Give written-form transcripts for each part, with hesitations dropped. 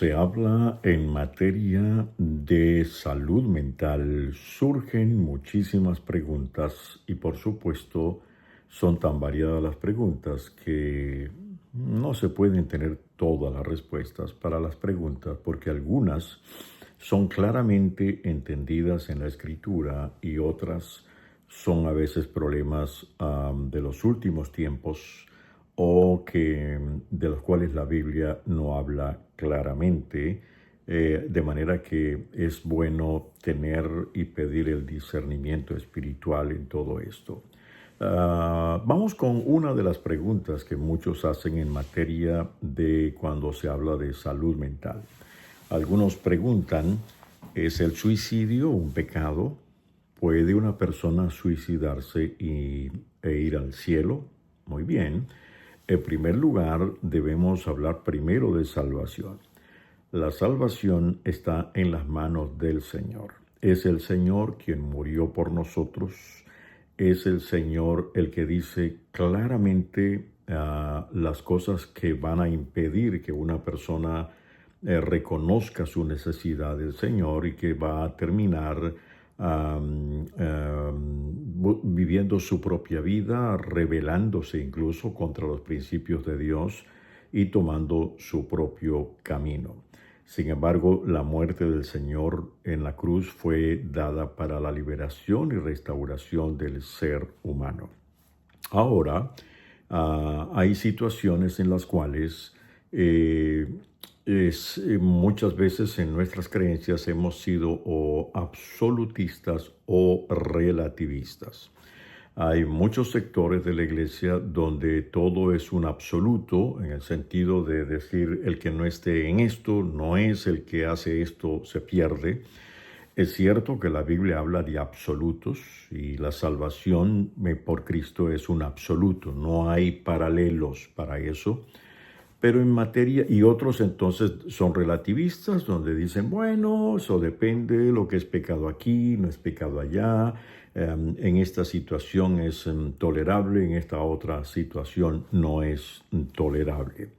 se habla en materia de salud mental, surgen muchísimas preguntas y por supuesto son tan variadas las preguntas que no se pueden tener todas las respuestas para las preguntas porque algunas son claramente entendidas en la escritura y otras son a veces problemas de los últimos tiempos o de los cuales la Biblia no habla claramente, de manera que es bueno tener y pedir el discernimiento espiritual en todo esto. Vamos con una de las preguntas que muchos hacen en materia de cuando se habla de salud mental. Algunos preguntan, ¿es el suicidio un pecado? ¿Puede una persona suicidarse e ir al cielo? Muy bien. En primer lugar, debemos hablar primero de salvación. La salvación está en las manos del Señor. Es el Señor quien murió por nosotros. Es el Señor el que dice claramente las cosas que van a impedir que una persona reconozca su necesidad del Señor y que va a terminar viviendo su propia vida, rebelándose incluso contra los principios de Dios y tomando su propio camino. Sin embargo, la muerte del Señor en la cruz fue dada para la liberación y restauración del ser humano. Ahora, hay situaciones en las cuales muchas veces en nuestras creencias hemos sido o absolutistas o relativistas. Hay muchos sectores de la iglesia donde todo es un absoluto, en el sentido de decir el que no esté en esto no es, el que hace esto se pierde. Es cierto que la Biblia habla de absolutos y la salvación por Cristo es un absoluto, no hay paralelos para eso. Pero en materia, y otros entonces son relativistas, donde dicen, bueno, eso depende de lo que es pecado aquí, no es pecado allá, en esta situación es tolerable, en esta otra situación no es tolerable.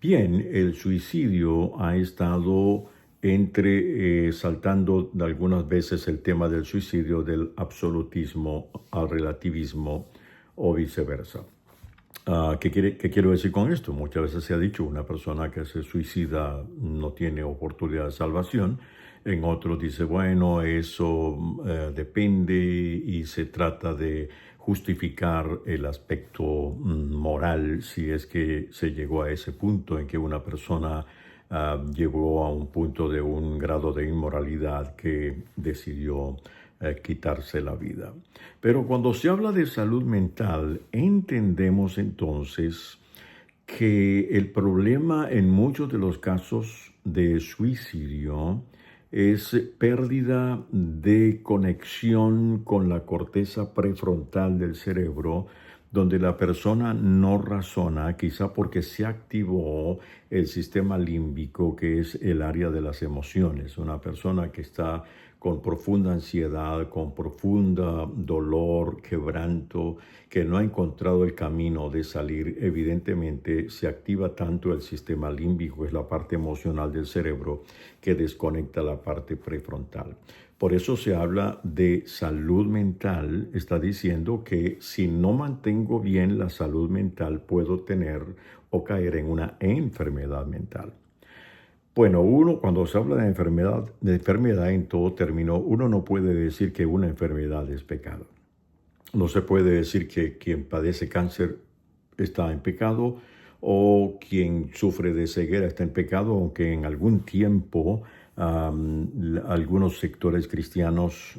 Bien, el suicidio ha estado saltando algunas veces el tema del suicidio del absolutismo al relativismo o viceversa. ¿Qué quiero decir con esto? Muchas veces se ha dicho una persona que se suicida no tiene oportunidad de salvación. En otros dice, bueno, eso depende y se trata de justificar el aspecto moral si es que se llegó a ese punto en que una persona llegó a un punto de un grado de inmoralidad que decidió quitarse la vida. Pero cuando se habla de salud mental, entendemos entonces que el problema en muchos de los casos de suicidio es pérdida de conexión con la corteza prefrontal del cerebro, donde la persona no razona, quizá porque se activó el sistema límbico, que es el área de las emociones. Una persona que está con profunda ansiedad, con profunda dolor, quebranto, que no ha encontrado el camino de salir, evidentemente se activa tanto el sistema límbico, que es la parte emocional del cerebro, que desconecta la parte prefrontal. Por eso se habla de salud mental. Está diciendo que si no mantengo bien la salud mental, puedo tener o caer en una enfermedad mental. Bueno, cuando se habla de enfermedad en todo término, uno no puede decir que una enfermedad es pecado. No se puede decir que quien padece cáncer está en pecado o quien sufre de ceguera está en pecado, aunque en algún tiempo algunos sectores cristianos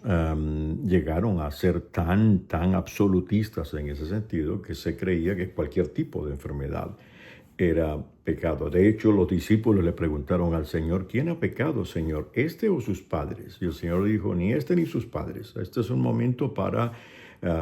llegaron a ser tan absolutistas en ese sentido que se creía que cualquier tipo de enfermedad era pecado. De hecho, los discípulos le preguntaron al Señor, ¿quién ha pecado, Señor, este o sus padres? Y el Señor dijo, ni este ni sus padres. Este es un momento para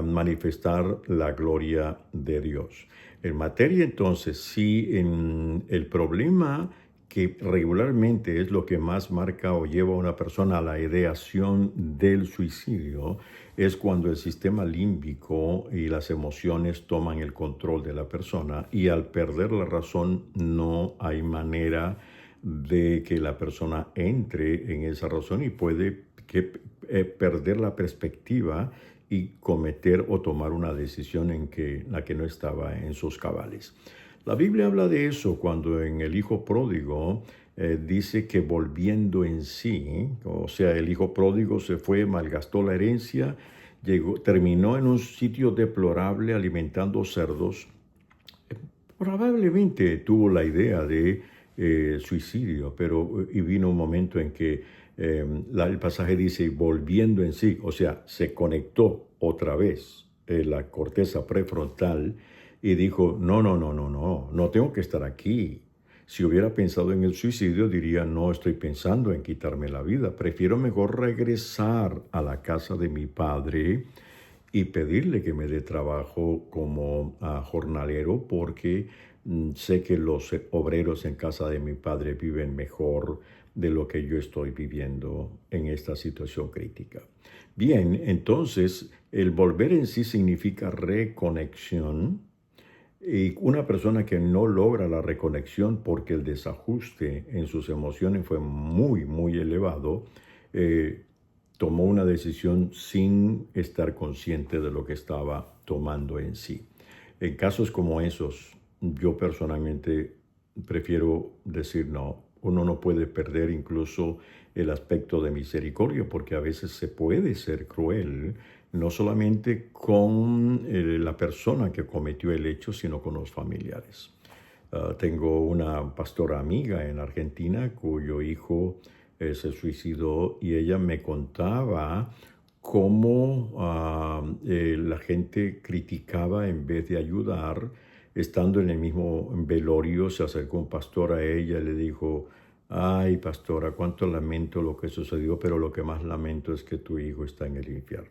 manifestar la gloria de Dios. En materia, entonces, sí, en el problema que regularmente es lo que más marca o lleva a una persona a la ideación del suicidio, es cuando el sistema límbico y las emociones toman el control de la persona y al perder la razón no hay manera de que la persona entre en esa razón y puede perder la perspectiva y cometer o tomar una decisión la que no estaba en sus cabales. La Biblia habla de eso cuando en el hijo pródigo dice que volviendo en sí, o sea, el hijo pródigo se fue, malgastó la herencia, terminó en un sitio deplorable alimentando cerdos. Probablemente tuvo la idea de suicidio, pero y vino un momento en que el pasaje dice volviendo en sí, o sea, se conectó otra vez la corteza prefrontal y dijo, no tengo que estar aquí. Si hubiera pensado en el suicidio, diría, no estoy pensando en quitarme la vida, prefiero mejor regresar a la casa de mi padre y pedirle que me dé trabajo como jornalero porque sé que los obreros en casa de mi padre viven mejor de lo que yo estoy viviendo en esta situación crítica. Bien, entonces el volver en sí significa reconexión y una persona que no logra la reconexión porque el desajuste en sus emociones fue muy elevado, tomó una decisión sin estar consciente de lo que estaba tomando en sí. En casos como esos, yo personalmente prefiero decir no. Uno no puede perder incluso el aspecto de misericordia porque a veces se puede ser cruel, no solamente con la persona que cometió el hecho, sino con los familiares. Tengo una pastora amiga en Argentina cuyo hijo se suicidó y ella me contaba cómo la gente criticaba en vez de ayudar. Estando en el mismo velorio, se acercó un pastor a ella y le dijo, ay pastora, cuánto lamento lo que sucedió, pero lo que más lamento es que tu hijo está en el infierno.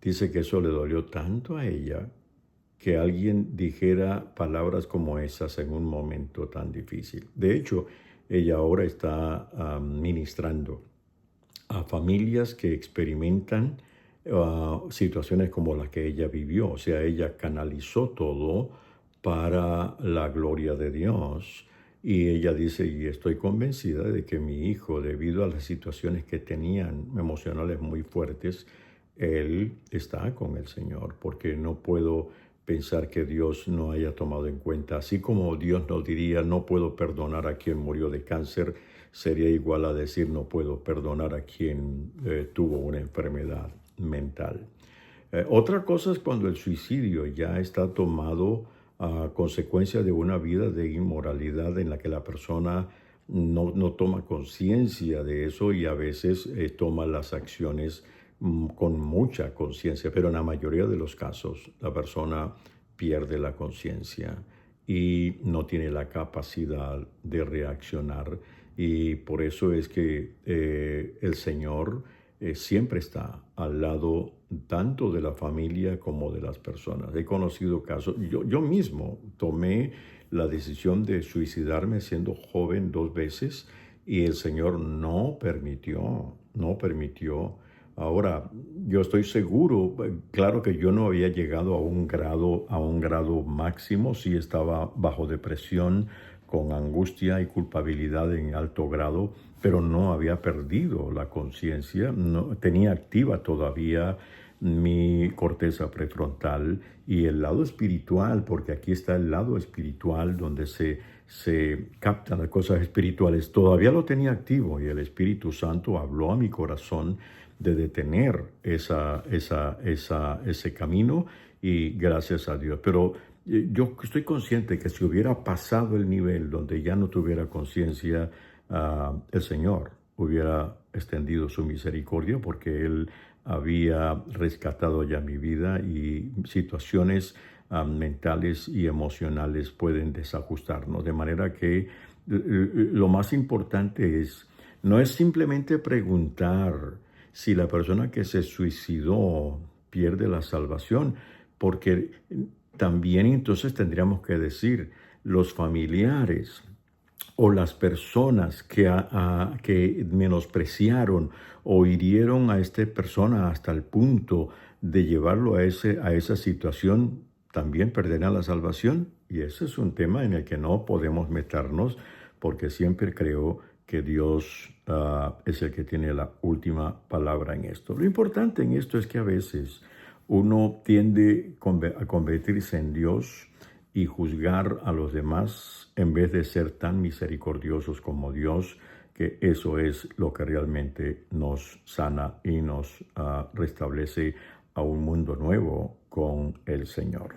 Dice que eso le dolió tanto a ella que alguien dijera palabras como esas en un momento tan difícil. De hecho, ella ahora está ministrando a familias que experimentan situaciones como la que ella vivió. O sea, ella canalizó todo para la gloria de Dios. Y ella dice, y estoy convencida de que mi hijo, debido a las situaciones que tenían emocionales muy fuertes, él está con el Señor, porque no puedo pensar que Dios no haya tomado en cuenta. Así como Dios nos diría, no puedo perdonar a quien murió de cáncer, sería igual a decir, no puedo perdonar a quien tuvo una enfermedad mental. Otra cosa es cuando el suicidio ya está tomado a consecuencia de una vida de inmoralidad en la que la persona no toma conciencia de eso y a veces toma las acciones con mucha conciencia, pero en la mayoría de los casos la persona pierde la conciencia y no tiene la capacidad de reaccionar y por eso es que el Señor siempre está al lado tanto de la familia como de las personas. He conocido casos, yo mismo tomé la decisión de suicidarme siendo joven 2 veces y el Señor no permitió. Ahora, yo estoy seguro, claro que yo no había llegado a un grado máximo, sí estaba bajo depresión, con angustia y culpabilidad en alto grado, pero no había perdido la conciencia, no, tenía activa todavía mi corteza prefrontal y el lado espiritual, porque aquí está el lado espiritual donde se captan las cosas espirituales, todavía lo tenía activo y el Espíritu Santo habló a mi corazón de detener ese camino y gracias a Dios. Pero yo estoy consciente que si hubiera pasado el nivel donde ya no tuviera conciencia, el Señor hubiera extendido su misericordia porque Él había rescatado ya mi vida y situaciones mentales y emocionales pueden desajustarnos. De manera que lo más importante no es simplemente preguntar si la persona que se suicidó pierde la salvación, porque también entonces tendríamos que decir los familiares o las personas que menospreciaron o hirieron a esta persona hasta el punto de llevarlo a esa situación, también perderán la salvación. Y ese es un tema en el que no podemos meternos porque siempre creo que Dios es el que tiene la última palabra en esto. Lo importante en esto es que a veces uno tiende a convertirse en Dios y juzgar a los demás en vez de ser tan misericordiosos como Dios, que eso es lo que realmente nos sana y nos restablece a un mundo nuevo con el Señor.